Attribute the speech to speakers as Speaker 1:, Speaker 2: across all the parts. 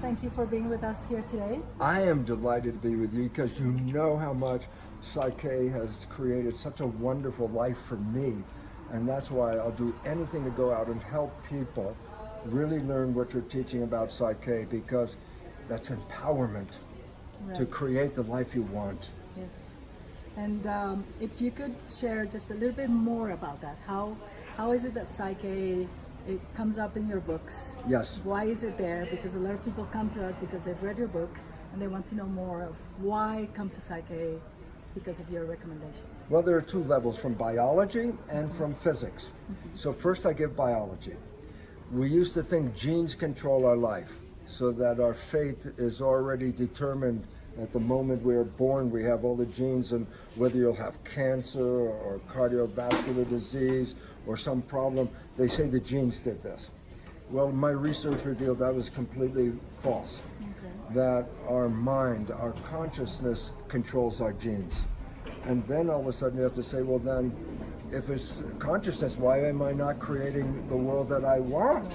Speaker 1: Thank you for being with us here today.
Speaker 2: I am delighted to be with you because you know how much PSYCH-K has created such a wonderful life for me. And that's why I'll do anything to go out and help people really learn what you're teaching about PSYCH-K, because that's empowerment to create the life you want.
Speaker 1: Yes. And if you could share just a little bit more about that. How is it that PSYCH-K, it comes up in your books?
Speaker 2: Yes.
Speaker 1: Why is it there? Because a lot of people come to us because they've read your book and they want to know more of why come to PSYCH-K because of your recommendation.
Speaker 2: Well, there are two levels, from biology and from physics. So first I give biology. We used to think genes control our life, so that our fate is already determined at the moment we are born. We have all the genes, and whether you'll have cancer or cardiovascular disease or some problem, they say the genes did this. Well, my research revealed that was completely false. That our mind, our consciousness controls our genes. And then all of a sudden you have to say, well then, if it's consciousness, why am I not creating the world that I want?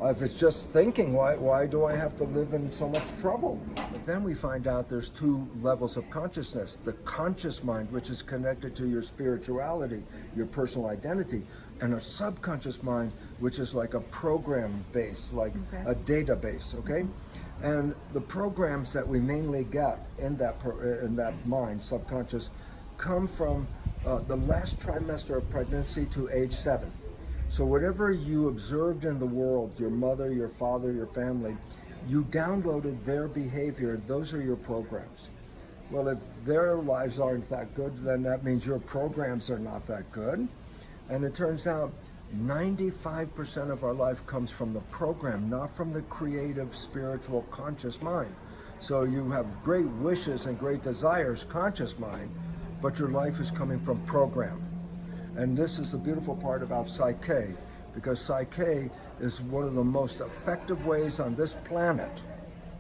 Speaker 2: If it's just thinking, why do I have to live in so much trouble? But then we find out there's two levels of consciousness. The conscious mind, which is connected to your spirituality, your personal identity, and a subconscious mind, which is like a program base, like a database, okay? And the programs that we mainly get in that mind, subconscious, come from the last trimester of pregnancy to age 7. So whatever you observed in the world, your mother, your father, your family, you downloaded their behavior. Those are your programs. Well, if their lives aren't that good, then that means your programs are not that good. And it turns out 95% of our life comes from the program, not from the creative, spiritual, conscious mind. So you have great wishes and great desires, conscious mind, but your life is coming from program. And this is the beautiful part about PSYCH-K, because PSYCH-K is one of the most effective ways on this planet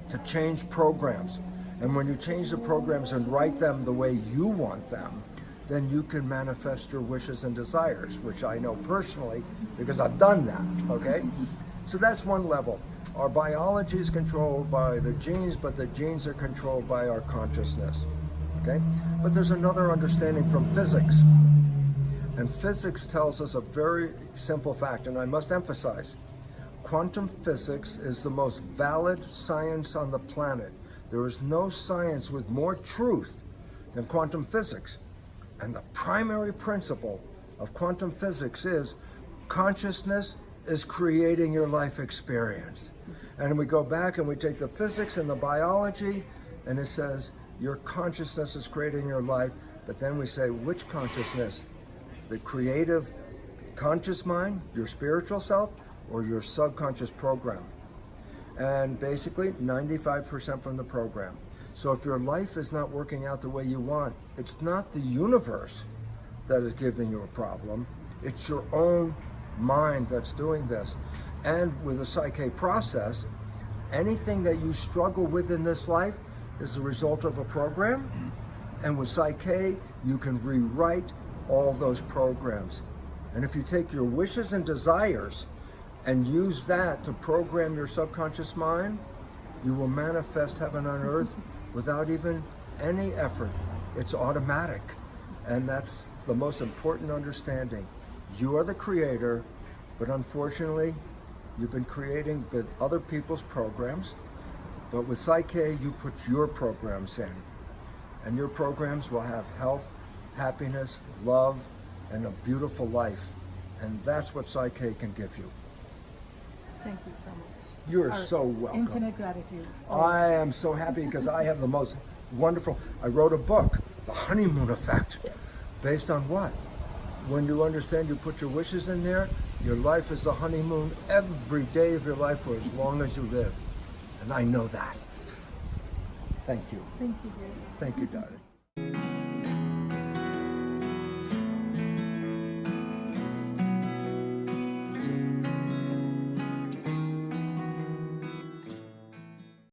Speaker 2: to change programs. And when you change the programs and write them the way you want them, then you can manifest your wishes and desires, which I know personally because I've done that, okay? So that's one level. Our biology is controlled by the genes, but the genes are controlled by our consciousness, okay? But there's another understanding from physics. And physics tells us a very simple fact, and I must emphasize, quantum physics is the most valid science on the planet. There is no science with more truth than quantum physics. And the primary principle of quantum physics is consciousness is creating your life experience. And we go back and we take the physics and the biology, and it says your consciousness is creating your life. But then we say, which consciousness? The creative conscious mind, your spiritual self, or your subconscious program? And basically 95% from the program. So if your life is not working out the way you want, it's not the universe that is giving you a problem. It's your own mind that's doing this. And with the PSYCH-K process, anything that you struggle with in this life is a result of a program. And with PSYCH-K, you can rewrite all those programs. And if you take your wishes and desires and use that to program your subconscious mind, you will manifest heaven on earth without even any effort. It's automatic. And that's the most important understanding. You are the creator, but unfortunately, you've been creating with other people's programs. But with PSYCH-K, you put your programs in. And your programs will have health, happiness, love, and a beautiful life. And that's what PSYCH-K can give you.
Speaker 1: Thank you so much.
Speaker 2: You are so welcome.
Speaker 1: Infinite gratitude.
Speaker 2: I am so happy because I have the most wonderful, I wrote a book, The Honeymoon Effect. Based on what? When you understand, you put your wishes in there, your life is the honeymoon every day of your life for as long as you live. And I know that. Thank you.
Speaker 1: Thank you, dear.
Speaker 2: Thank you, darling.